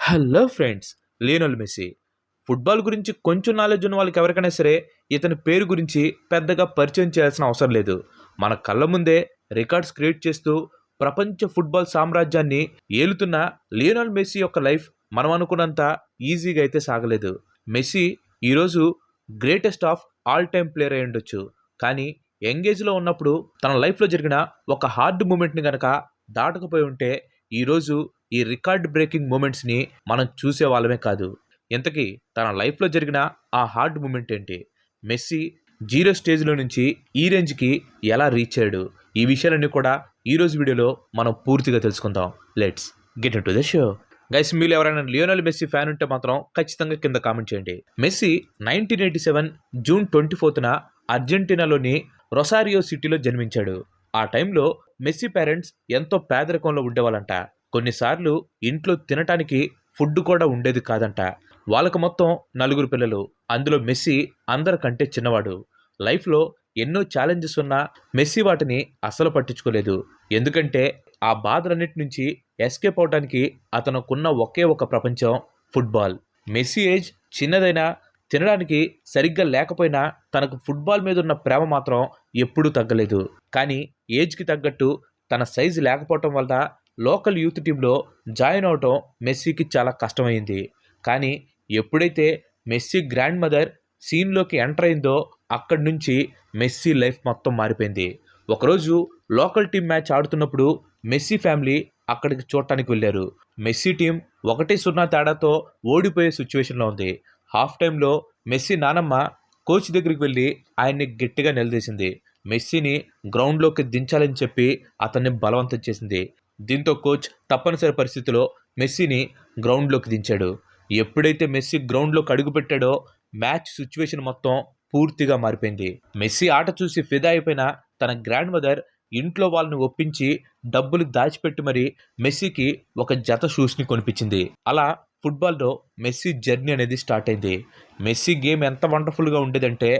Hello friends. Lionel Messi football గురించి కొంచెం knowledge ఉన్న వాళ్ళకి ఎవరికైనా సరే ఇతని పేరు గురించి పెద్దగా పరిచయం చేయాల్సిన అవసరం లేదు. మన కళ్ళ ముందే రికార్డ్స్ క్రియేట్ చేస్తూ ప్రపంచ ఫుట్బాల్ సామ్రాజ్యాన్ని ఏలుతున్న లియోనెల్ మెస్సీ యొక్క లైఫ్ మనం అనుకున్నంత ఈజీగా అయితే సాగలేదు. మెస్సీ ఈరోజు greatest of all time player అయి ఉండొచ్చు. కానీ యంగ్ ఏజ్లో ఉన్నప్పుడు తన లైఫ్లో జరిగిన ఒక హార్డ్ మూమెంట్ని గనక దాటకపోయి ఉంటే ఈరోజు ఈ రికార్డ్ బ్రేకింగ్ మూమెంట్స్ని మనం చూసే వాళ్ళమే కాదు. ఇంతకీ తన లైఫ్లో జరిగిన ఆ హార్డ్ మూమెంట్ ఏంటి? మెస్సీ జీరో స్టేజ్లో నుంచి ఈ రేంజ్కి ఎలా రీచ్ అయ్యాడు? ఈ విషయాలన్నీ కూడా ఈరోజు వీడియోలో మనం పూర్తిగా తెలుసుకుందాం. Let's get in to the show. Guys, మీరు ఎవరైనా లియోనెల్ మెస్సీ ఫ్యాన్ ఉంటే మాత్రం ఖచ్చితంగా కింద కామెంట్ చేయండి. మెస్సీ 1987 జూన్ 24న అర్జెంటీనాలోని రొసారియో సిటీలో జన్మించాడు. ఆ టైంలో మెస్సీ పేరెంట్స్ ఎంతో పేదరికంలో ఉండేవాళ్ళంట. కొన్నిసార్లు ఇంట్లో తినటానికి ఫుడ్ కూడా ఉండేది కాదంట. వాళ్ళకు మొత్తం 4 పిల్లలు. అందులో మెస్సీ అందరికంటే చిన్నవాడు. లైఫ్లో ఎన్నో ఛాలెంజెస్ ఉన్నా మెస్సీ వాటిని అస్సలు పట్టించుకోలేదు. ఎందుకంటే ఆ బాధలన్నిటి నుంచి ఎస్కేప్ అవడానికి అతనుకున్న ఒకే ఒక ప్రపంచం ఫుట్బాల్. మెస్సీ ఏజ్ చిన్నదైనా తినడానికి సరిగ్గా లేకపోయినా తనకు ఫుట్బాల్ మీద ఉన్న ప్రేమ మాత్రం ఎప్పుడూ తగ్గలేదు. కానీ ఏజ్కి తగ్గట్టు తన సైజు లేకపోవటం వల్ల లోకల్ యూత్ టీంలో జాయిన్ అవటం మెస్సీకి చాలా కష్టమైంది. కానీ ఎప్పుడైతే మెస్సీ గ్రాండ్ మదర్ సీన్లోకి ఎంటర్ అయిందో అక్కడి నుంచి మెస్సీ లైఫ్ మొత్తం మారిపోయింది. ఒకరోజు లోకల్ టీం మ్యాచ్ ఆడుతున్నప్పుడు మెస్సీ ఫ్యామిలీ అక్కడికి చూడటానికి వెళ్ళారు. మెస్సీ టీం 1-0 తేడాతో ఓడిపోయే సిచ్యువేషన్లో ఉంది. హాఫ్ టైంలో మెస్సీ నానమ్మ కోచ్ దగ్గరికి వెళ్ళి ఆయన్ని గట్టిగా నిలదీసింది. మెస్సీని గ్రౌండ్లోకి దించాలని చెప్పి అతన్ని బలవంతం చేసింది. దీంతో కోచ్ తప్పనిసరి పరిస్థితిలో మెస్సీని గ్రౌండ్లోకి దించాడు. ఎప్పుడైతే మెస్సీ గ్రౌండ్లోకి అడుగుపెట్టాడో మ్యాచ్ సిచ్యువేషన్ మొత్తం పూర్తిగా మారిపోయింది. మెస్సీ ఆట చూసి ఫిదా అయిపోయిన తన గ్రాండ్ మదర్ ఇంట్లో వాళ్ళని ఒప్పించి డబ్బులు దాచిపెట్టి మరీ మెస్సీకి ఒక జత షూస్ని కొనిపించింది. అలా ఫుట్బాల్లో మెస్సీ జర్నీ అనేది స్టార్ట్ అయింది. మెస్సీ గేమ్ ఎంత వండర్ఫుల్గా ఉండేదంటే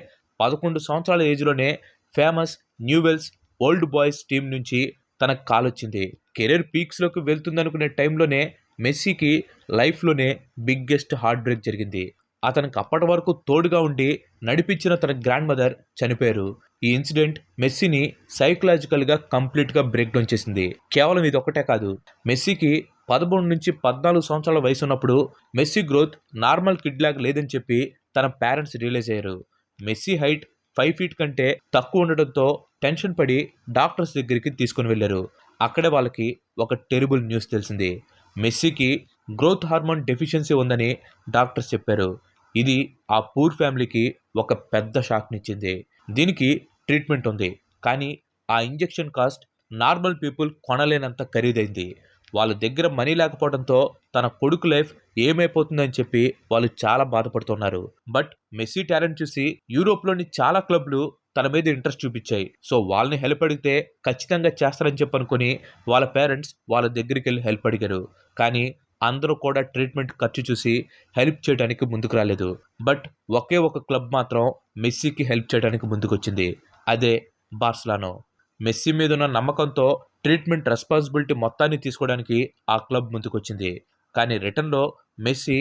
11 సంవత్సరాల ఏజ్లోనే ఫేమస్ న్యూవెల్స్ ఓల్డ్ బాయ్స్ టీం నుంచి తనకు కాల్ వచ్చింది. కెరీర్ పీక్స్లోకి వెళ్తుందనుకునే టైంలోనే మెస్సీకి లైఫ్లోనే బిగ్గెస్ట్ హార్ట్ బ్రేక్ జరిగింది. అతనికి అప్పటి వరకు తోడుగా ఉండి నడిపించిన తన గ్రాండ్ మదర్ చనిపోయారు. ఈ ఇన్సిడెంట్ మెస్సీని సైకలాజికల్గా కంప్లీట్గా బ్రేక్ డౌన్ చేసింది. కేవలం ఇది ఒకటే కాదు, మెస్సీకి 13 నుంచి 14 సంవత్సరాల వయసు ఉన్నప్పుడు మెస్సీ గ్రోత్ నార్మల్ కిడ్ లాగా లేదని చెప్పి తన పేరెంట్స్ రియలైజ్ అయ్యారు. మెస్సీ హైట్ 5 ఫీట్ కంటే తక్కువ ఉండడంతో టెన్షన్ పడి డాక్టర్స్ దగ్గరికి తీసుకుని వెళ్ళారు. అక్కడే వాళ్ళకి ఒక టెరిబుల్ న్యూస్ తెలిసింది. మెస్సీకి గ్రోత్ హార్మోన్ డెఫిషియన్సీ ఉందని డాక్టర్స్ చెప్పారు. ఇది ఆ పూర్ ఫ్యామిలీకి ఒక పెద్ద షాక్నిచ్చింది. దీనికి ట్రీట్మెంట్ ఉంది, కానీ ఆ ఇంజెక్షన్ కాస్ట్ నార్మల్ పీపుల్ కొనలేనంత ఖరీదైంది. వాళ్ళ దగ్గర మనీ లేకపోవడంతో తన కొడుకు లైఫ్ ఏమైపోతుందని చెప్పి వాళ్ళు చాలా బాధపడుతున్నారు. బట్ మెస్సీ టాలెంట్ చూసి యూరోప్లోని చాలా క్లబ్లు తన మీద ఇంట్రెస్ట్ చూపించాయి. సో వాళ్ళని హెల్ప్ అడిగితే ఖచ్చితంగా చేస్తారని చెప్పి అనుకుని వాళ్ళ పేరెంట్స్ వాళ్ళ దగ్గరికి వెళ్ళి హెల్ప్ అడిగారు. కానీ అందరూ కూడా ట్రీట్మెంట్ ఖర్చు చూసి హెల్ప్ చేయడానికి ముందుకు రాలేదు. బట్ ఒకే ఒక క్లబ్ మాత్రం మెస్సీకి హెల్ప్ చేయడానికి ముందుకొచ్చింది. అదే బార్సిలోనా. మెస్సీ మీద ఉన్న నమ్మకంతో ట్రీట్మెంట్ రెస్పాన్సిబిలిటీ మొత్తాన్ని తీసుకోవడానికి ఆ క్లబ్ ముందుకొచ్చింది. కానీ రిటర్న్లో మెస్సీ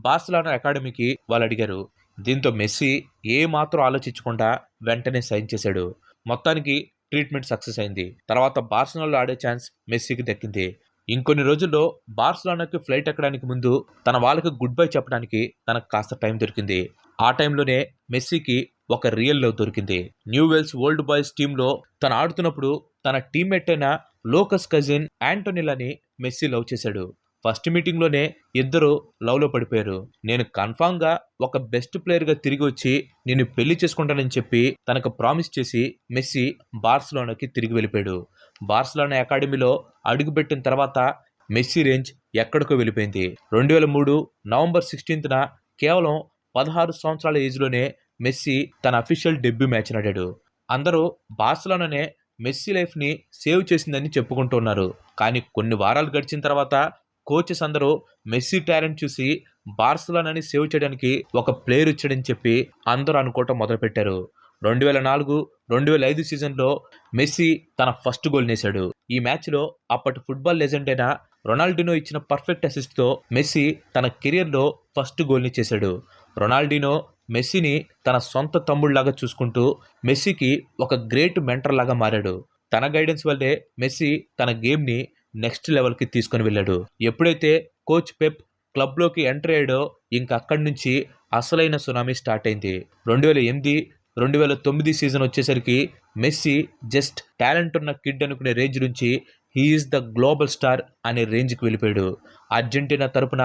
బార్సిలోనా అకాడమీకి వాళ్ళు అడిగారు. దీంతో మెస్సీ ఏమాత్రం ఆలోచించకుండా వెంటనే సైన్ చేశాడు. మొత్తానికి ట్రీట్మెంట్ సక్సెస్ అయింది. తర్వాత బార్సిలోనాలో ఆడే ఛాన్స్ మెస్సీకి దక్కింది. ఇంకొన్ని రోజుల్లో బార్సిలోనాకి ఫ్లైట్ ఎక్కడానికి ముందు తన వాళ్ళకి గుడ్ బై చెప్పడానికి తనకు కాస్త టైం దొరికింది. ఆ టైంలోనే మెస్సీకి ఒక రియల్ లవ్ దొరికింది. న్యూవెల్స్ ఓల్డ్ బాయ్స్ టీంలో తను ఆడుతున్నప్పుడు తన టీమ్మేట్ అయిన లోకస్ కజిన్ యాంటోనిలాని మెస్సీ లవ్ చేశాడు. ఫస్ట్ మీటింగ్లోనే ఇద్దరు లవ్లో పడిపోయారు. నేను కన్ఫామ్గా ఒక బెస్ట్ ప్లేయర్గా తిరిగి వచ్చి నేను పెళ్లి చేసుకుంటానని చెప్పి తనకు ప్రామిస్ చేసి మెస్సీ బార్సిలోనాకి తిరిగి వెళ్ళిపోయాడు. బార్సిలోనా అకాడమీలో అడుగుపెట్టిన తర్వాత మెస్సీ రేంజ్ ఎక్కడికో వెళ్ళిపోయింది. 2003 నవంబర్ 16న కేవలం 16 సంవత్సరాల ఏజ్లోనే మెస్సీ తన అఫీషియల్ డెబ్యూ మ్యాచ్ ఆడాడు. అందరూ బార్సిలోనానే మెస్సీ లైఫ్ని సేవ్ చేసిందని చెప్పుకుంటున్నారు. కానీ కొన్ని వారాలు గడిచిన తర్వాత కోచెస్ అందరూ మెస్సీ టాలెంట్ చూసి బార్సిలోనాని సేవ్ చేయడానికి ఒక ప్లేయర్ ఇచ్చాడని చెప్పి అందరూ అనుకోవటం మొదలుపెట్టారు. 2004 2005 సీజన్లో మెస్సీ తన ఫస్ట్ గోల్ నేశాడు. ఈ మ్యాచ్లో అప్పటి ఫుట్బాల్ లెజెండ్ అయిన రొనాల్డినో ఇచ్చిన పర్ఫెక్ట్ అసిస్ట్తో మెస్సీ తన కెరియర్లో ఫస్ట్ గోల్ని చేశాడు. రొనాల్డినో మెస్సీని తన సొంత తమ్ముళ్లాగా చూసుకుంటూ మెస్సీకి ఒక గ్రేట్ మెంటర్ లాగా మారాడు. తన గైడెన్స్ వల్లే మెస్సీ తన గేమ్ని నెక్స్ట్ లెవెల్కి తీసుకుని వెళ్ళాడు. ఎప్పుడైతే కోచ్ పెప్ క్లబ్లోకి ఎంటర్ అయ్యాడో ఇంక అక్కడి నుంచి అసలైన సునామీ స్టార్ట్ అయింది. 2008, 2009 సీజన్ వచ్చేసరికి మెస్సీ జస్ట్ టాలెంట్ ఉన్న కిడ్ అనుకునే రేంజ్ నుంచి హీఈస్ ద గ్లోబల్ స్టార్ అనే రేంజ్కి వెళ్ళిపోయాడు. అర్జెంటీనా తరపున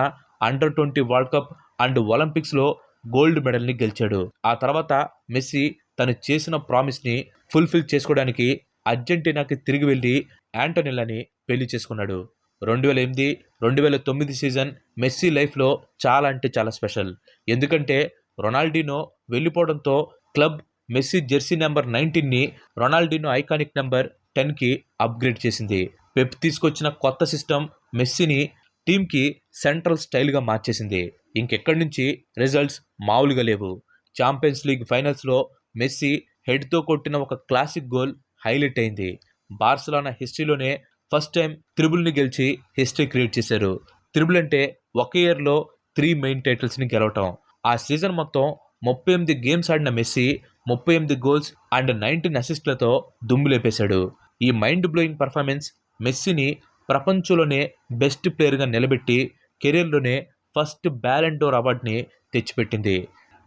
అండర్-20 వరల్డ్ కప్ అండ్ ఒలింపిక్స్లో గోల్డ్ మెడల్ని గెలిచాడు. ఆ తర్వాత మెస్సీ తను చేసిన ప్రామిస్ని ఫుల్ఫిల్ చేసుకోవడానికి అర్జెంటీనాకి తిరిగి వెళ్ళి యాంటోనెల్లాని పెళ్లి చేసుకున్నాడు. 2008, 2009 సీజన్ మెస్సీ లైఫ్లో చాలా అంటే చాలా స్పెషల్. ఎందుకంటే రొనాల్డినో వెళ్ళిపోవడంతో క్లబ్ మెస్సీ జెర్సీ నెంబర్ 19ని రొనాల్డినో ఐకానిక్ నెంబర్ 10కి అప్గ్రేడ్ చేసింది. పెప్ తీసుకొచ్చిన కొత్త సిస్టమ్ మెస్సీని టీంకి సెంట్రల్ స్టైల్గా మార్చేసింది. ఇంకెక్కడి నుంచి రిజల్ట్స్ మామూలుగా లేవు. ఛాంపియన్స్ లీగ్ ఫైనల్స్లో మెస్సీ హెడ్తో కొట్టిన ఒక క్లాసిక్ గోల్ హైలైట్ అయింది. బార్సిలోనా హిస్టరీలోనే ఫస్ట్ టైం త్రిబుల్ని గెలిచి హిస్టరీ క్రియేట్ చేశారు. త్రిబుల్ అంటే ఒక ఇయర్లో 3 మెయిన్ టైటిల్స్ని గెలవటం. ఆ సీజన్ మొత్తం 38 గేమ్స్ ఆడిన మెస్సీ 38 గోల్స్ అండ్ 19 అసిస్ట్లతో దుమ్ము లేపేశాడు. ఈ మైండ్ బ్లోయింగ్ పర్ఫార్మెన్స్ మెస్సీని ప్రపంచంలోనే బెస్ట్ ప్లేయర్గా నిలబెట్టి కెరీర్లోనే ఫస్ట్ బ్యాలెన్ డోర్ అవార్డుని తెచ్చిపెట్టింది.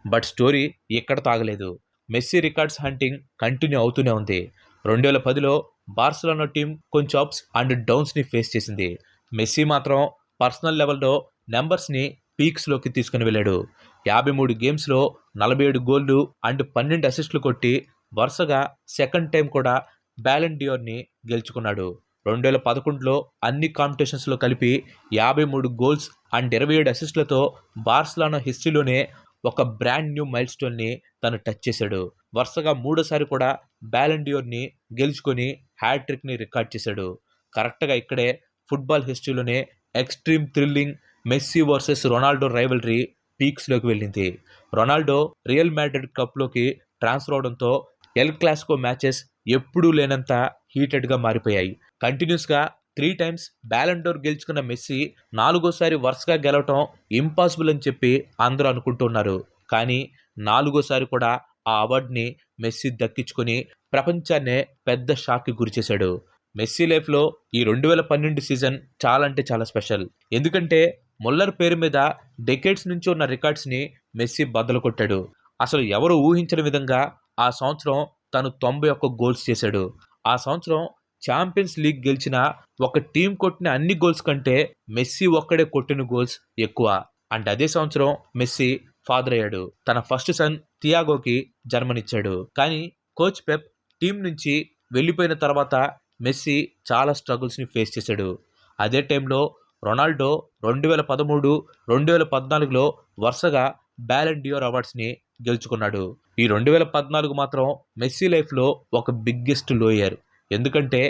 బట్ స్టోరీ ఎక్కడ తాగలేదు. మెస్సీ రికార్డ్స్ హంటింగ్ కంటిన్యూ అవుతూనే ఉంది. 2010లో బార్సిలోనా టీం కొంచెం అప్స్ అండ్ డౌన్స్ని ఫేస్ చేసింది. మెస్సీ మాత్రం పర్సనల్ లెవెల్లో నెంబర్స్ని పీక్స్లోకి తీసుకుని వెళ్ళాడు. 53 గేమ్స్లో 47 గోల్లు అండ్ 12 అసిస్టులు కొట్టి వరుసగా సెకండ్ టైం కూడా బ్యాలెన్ డియోర్ని గెలుచుకున్నాడు. 2011లో అన్ని కాంపిటీషన్స్లో కలిపి 53 గోల్స్ అండ్ 27 అసిస్టులతో బార్సిలోనా హిస్టరీలోనే ఒక బ్రాండ్ న్యూ మైల్ స్టోన్ని తను టచ్ చేశాడు. వరుసగా మూడోసారి కూడా బ్యాలెన్ డియోర్ని గెలుచుకొని హ్యాట్రిక్ని రికార్డ్ చేశాడు. కరెక్ట్గా ఇక్కడే ఫుట్బాల్ హిస్టరీలోనే extreme thrilling Messi versus Ronaldo rivalry పీక్స్లోకి వెళ్ళింది. రొనాల్డో రియల్ మాడ్రిడ్ కప్లోకి ట్రాన్స్ఫర్ అవడంతో ఎల్ క్లాసికో మ్యాచెస్ ఎప్పుడూ లేనంత హీటెడ్గా మారిపోయాయి. కంటిన్యూస్గా 3 టైమ్స్ బ్యాలెన్ డోర్ గెలుచుకున్న మెస్సీ 4వసారి వరుసగా గెలవటం ఇంపాసిబుల్ అని చెప్పి అందరూ అనుకుంటున్నారు. కానీ 4వసారి కూడా ఆ అవార్డుని మెస్సీ దక్కించుకొని ప్రపంచాన్నే పెద్ద షాక్కి గురిచేశాడు. మెస్సీ లైఫ్లో ఈ 2012 సీజన్ చాలా అంటే చాలా స్పెషల్. ఎందుకంటే ముల్లర్ పేరు మీద డెకేడ్స్ నుంచి ఉన్న రికార్డ్స్ని మెస్సీ బద్దలు కొట్టాడు. అసలు ఎవరు ఊహించని విధంగా ఆ సంవత్సరం తను 91 గోల్స్ చేశాడు. ఆ సంవత్సరం ఛాంపియన్స్ లీగ్ గెలిచిన ఒక టీం కొట్టిన అన్ని గోల్స్ కంటే మెస్సీ ఒక్కడే కొట్టిన గోల్స్ ఎక్కువ. అండ్ అదే సంవత్సరం మెస్సీ ఫాదర్ అయ్యాడు. తన ఫస్ట్ సన్ థియాగోకి జన్మనిచ్చాడు. కానీ కోచ్ పెప్ టీం నుంచి వెళ్ళిపోయిన తర్వాత మెస్సీ చాలా స్ట్రగుల్స్ని ఫేస్ చేశాడు. అదే టైంలో రొనాల్డో 2013, 2014లో వరుసగా బ్యాలెన్ డియోర్ అవార్డ్స్ని గెలుచుకున్నాడు. ఈ 2014 మాత్రం మెస్సీ లైఫ్లో ఒక బిగ్గెస్ట్ లో ఇయర్. ఎందుకంటే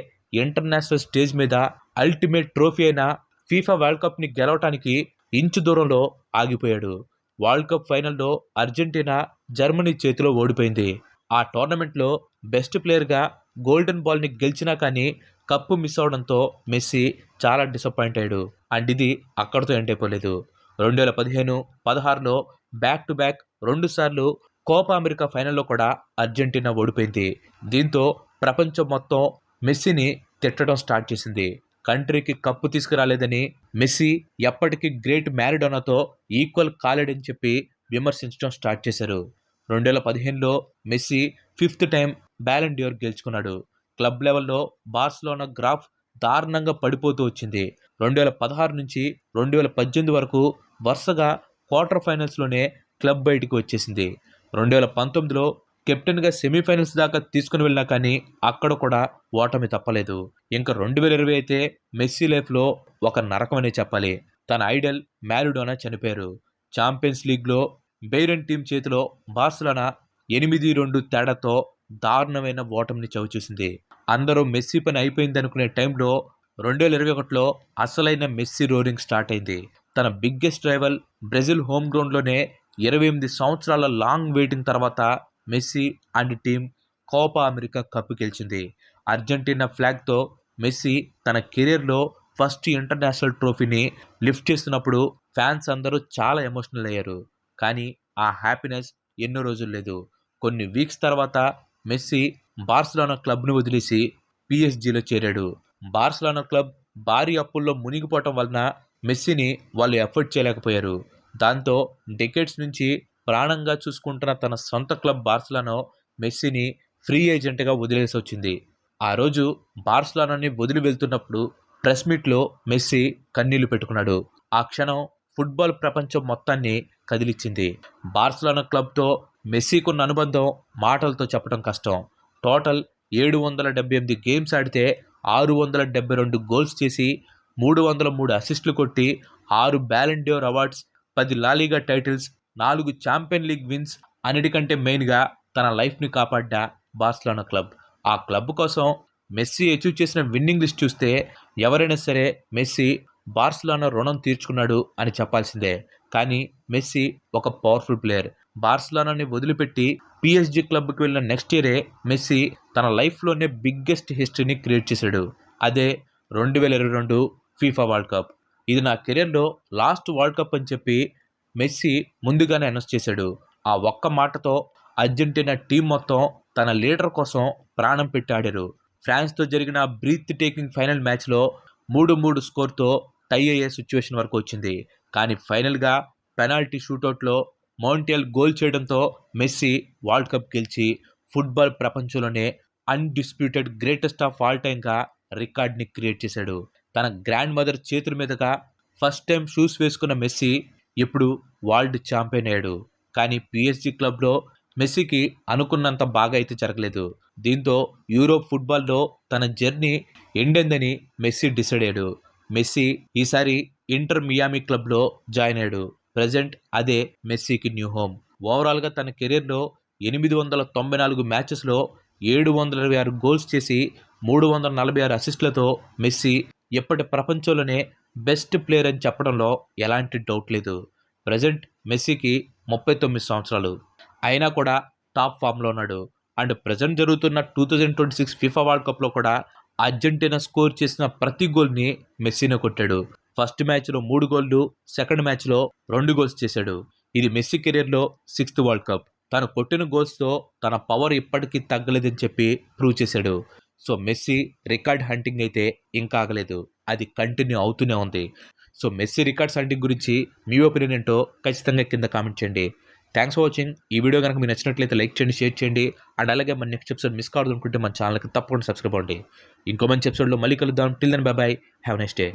ఇంటర్నేషనల్ స్టేజ్ మీద అల్టిమేట్ ట్రోఫీ అయిన ఫీఫా వరల్డ్ కప్ని గెలవటానికి ఇంచు దూరంలో ఆగిపోయాడు. వరల్డ్ కప్ ఫైనల్లో అర్జెంటీనా జర్మనీ చేతిలో ఓడిపోయింది. ఆ టోర్నమెంట్లో బెస్ట్ ప్లేయర్గా గోల్డెన్ బాల్ని గెలిచినా కానీ కప్పు మిస్ అవడంతో మెస్సీ చాలా డిసప్పాయింట్ అయ్యాడు. అండ్ ఇది అక్కడితో ఎండ్ అయిపోలేదు. 2015, 16లో బ్యాక్ టు బ్యాక్ 2 సార్లు కోపా అమెరికా ఫైనల్లో కూడా అర్జెంటీనా ఓడిపోయింది. దీంతో ప్రపంచం మొత్తం మెస్సీని తిట్టడం స్టార్ట్ చేసింది. కంట్రీకి కప్పు తీసుకురాలేదని, మెస్సీ ఎప్పటికీ గ్రేట్ మ్యారడోనాతో ఈక్వల్ కాలేడని చెప్పి విమర్శించడం స్టార్ట్ చేశారు. 2015లో మెస్సీ 5th టైం బ్యాలెన్ డియోర్ గెలుచుకున్నాడు. క్లబ్ లెవెల్లో బార్సిలోనా గ్రాఫ్ దారుణంగా పడిపోతూ వచ్చింది. 2016 నుంచి 2018 వరకు వరుసగా క్వార్టర్ ఫైనల్స్లోనే క్లబ్ బయటికి వచ్చేసింది. 2019లో కెప్టెన్గా సెమీఫైనల్స్ దాకా తీసుకుని వెళ్ళినా కానీ అక్కడ కూడా ఓటమి తప్పలేదు. ఇంకా 2020 అయితే మెస్సీ లైఫ్లో ఒక నరకం అనే చెప్పాలి. తన ఐడల్ మ్యారడోనా చనిపోయారు. ఛాంపియన్స్ లీగ్లో బెయిరన్ టీం చేతిలో బార్సిలోనా 8-2 తేడాతో దారుణమైన ఓటమిని చవిచూసింది. అందరూ మెస్సీ పని అయిపోయిందనుకునే టైంలో 2021లో అసలైన మెస్సీ రోరింగ్ స్టార్ట్ అయింది. తన బిగ్గెస్ట్ రైవల్ బ్రెజిల్ హోమ్ గ్రౌండ్లోనే 28 సంవత్సరాల లాంగ్ వెయిటింగ్ తర్వాత messy and team Copa America cup గెలిచింది. అర్జెంటీనా ఫ్లాగ్తో మెస్సీ తన కెరీర్లో ఫస్ట్ ఇంటర్నేషనల్ ట్రోఫీని లిఫ్ట్ చేస్తున్నప్పుడు ఫ్యాన్స్ అందరూ చాలా ఎమోషనల్ అయ్యారు. కానీ ఆ హ్యాపీనెస్ ఎన్నో రోజులు లేదు. కొన్ని వీక్స్ తర్వాత మెస్సీ బార్సిలోనా క్లబ్ను వదిలేసి పిఎస్జీలో చేరాడు. బార్సిలోనా క్లబ్ భారీ అప్పుల్లో మునిగిపోవటం వలన మెస్సీని వాళ్ళు ఎఫర్ట్ చేయలేకపోయారు. దాంతో డెకేడ్స్ నుంచి ప్రాణంగా చూసుకుంటున్న తన సొంత క్లబ్ బార్సిలోనా మెస్సీని ఫ్రీ ఏజెంట్గా వదిలేసి వచ్చింది. ఆ రోజు బార్సిలోనాని వదిలి వెళ్తున్నప్పుడు ప్రెస్ మీట్లో మెస్సీ కన్నీళ్లు పెట్టుకున్నాడు. ఆ క్షణం ఫుట్బాల్ ప్రపంచం మొత్తాన్ని కదిలిచ్చింది. బార్సిలోనా క్లబ్తో మెస్సీకున్న అనుబంధం మాటలతో చెప్పడం కష్టం. టోటల్ 778 గేమ్స్ ఆడితే 672 గోల్స్ చేసి 303 అసిస్టులు కొట్టి 6 Ballon d'Or, 10 La Liga titles, 4 champion league wins, అన్నిటికంటే మెయిన్గా తన లైఫ్ని కాపాడ్డ బార్సిలోనా క్లబ్. ఆ క్లబ్ కోసం మెస్సీ అచీవ్ చేసిన విన్నింగ్ లిస్ట్ చూస్తే ఎవరైనా సరే మెస్సీ బార్సిలోనా రుణం తీర్చుకున్నాడు అని చెప్పాల్సిందే. కానీ మెస్సీ ఒక పవర్ఫుల్ ప్లేయర్. బార్సిలోనాని వదిలిపెట్టి పిఎస్జీ క్లబ్కి వెళ్ళిన నెక్స్ట్ ఇయరే మెస్సీ తన లైఫ్లోనే బిగ్గెస్ట్ హిస్టరీని క్రియేట్ చేశాడు. అదే 2022 ఫీఫా వరల్డ్ కప్. ఇది నా కెరీర్లో లాస్ట్ వరల్డ్ కప్ అని చెప్పి మెస్సీ ముందుగానే అనౌన్స్ చేశాడు. ఆ ఒక్క మాటతో అర్జెంటీనా టీం మొత్తం తన లీడర్ కోసం ప్రాణం పెట్టి ఆడారు. ఫ్రాన్స్తో జరిగిన బ్రీత్ టేకింగ్ ఫైనల్ మ్యాచ్లో 3-3 స్కోర్తో టై అయ్యే సిచ్యువేషన్ వరకు వచ్చింది. కానీ ఫైనల్గా పెనాల్టీ షూటౌట్లో మౌంటియల్ గోల్ చేయడంతో మెస్సీ వరల్డ్ కప్ గెలిచి ఫుట్బాల్ ప్రపంచంలోనే అన్డిస్ప్యూటెడ్ గ్రేటెస్ట్ ఆఫ్ ఆల్ టైమ్గా రికార్డ్ని క్రియేట్ చేశాడు. తన గ్రాండ్ మదర్ చేతుల మీదుగా ఫస్ట్ టైం షూస్ వేసుకున్న మెస్సీ ఇప్పుడు వరల్డ్ ఛాంపియన్ అయ్యాడు. కానీ పిఎస్జీ క్లబ్లో మెస్సీకి అనుకున్నంత బాగా అయితే జరగలేదు. దీంతో యూరోప్ ఫుట్బాల్లో తన జర్నీ ఎండ్ అయిందని మెస్సీ డిసైడ్ అయ్యాడు. మెస్సీ ఈసారి ఇంటర్ మియామి క్లబ్లో జాయిన్ అయ్యాడు. ప్రజెంట్ అదే మెస్సీకి న్యూ హోమ్. ఓవరాల్గా తన కెరీర్లో 894 మ్యాచెస్లో 726 గోల్స్ చేసి 346 అసిస్టులతో మెస్సీ ఇప్పటి ప్రపంచంలోనే బెస్ట్ ప్లేయర్ అని చెప్పడంలో ఎలాంటి డౌట్ లేదు. ప్రజెంట్ మెస్సీకి 39 సంవత్సరాలు అయినా కూడా టాప్ ఫామ్లో ఉన్నాడు. అండ్ ప్రజెంట్ జరుగుతున్న 2026 ఫిఫా వరల్డ్ కప్లో కూడా అర్జెంటీనా స్కోర్ చేసిన ప్రతి గోల్ని మెస్సీనే కొట్టాడు. ఫస్ట్ మ్యాచ్లో 3 గోల్లు, సెకండ్ మ్యాచ్లో 2 గోల్స్ చేశాడు. ఇది మెస్సీ కెరీర్లో 6th వరల్డ్ కప్. తను కొట్టిన గోల్స్తో తన పవర్ ఇప్పటికీ తగ్గలేదని చెప్పి ప్రూవ్ చేశాడు. సో మెస్సీ రికార్డ్ హంటింగ్ అయితే ఇంకా ఆగలేదు, అది కంటిన్యూ అవుతూనే ఉంది. సో మెస్సీ రికార్డ్స్ హంటింగ్ గురించి మీ ఒపీనియన్ ఏంటో ఖచ్చితంగా కింద కామెంట్ చేయండి. Thanks for watching. ఈ వీడియో కనుక మీకు నచ్చినట్లయితే లైక్ చేయండి, షేర్ చేయండి. అండ్ అలాగే మన నెక్స్ట్ ఎపిసోడ్ మిస్ కావద్దు అనుకుంటే మన ఛానల్కి తప్పకుండా సబ్స్క్రైబ్ అవ్వండి. ఇంకో మంచి ఎపిసోడ్లో మళ్ళీ కలుద్దాం. Till then bye bye, have nice day.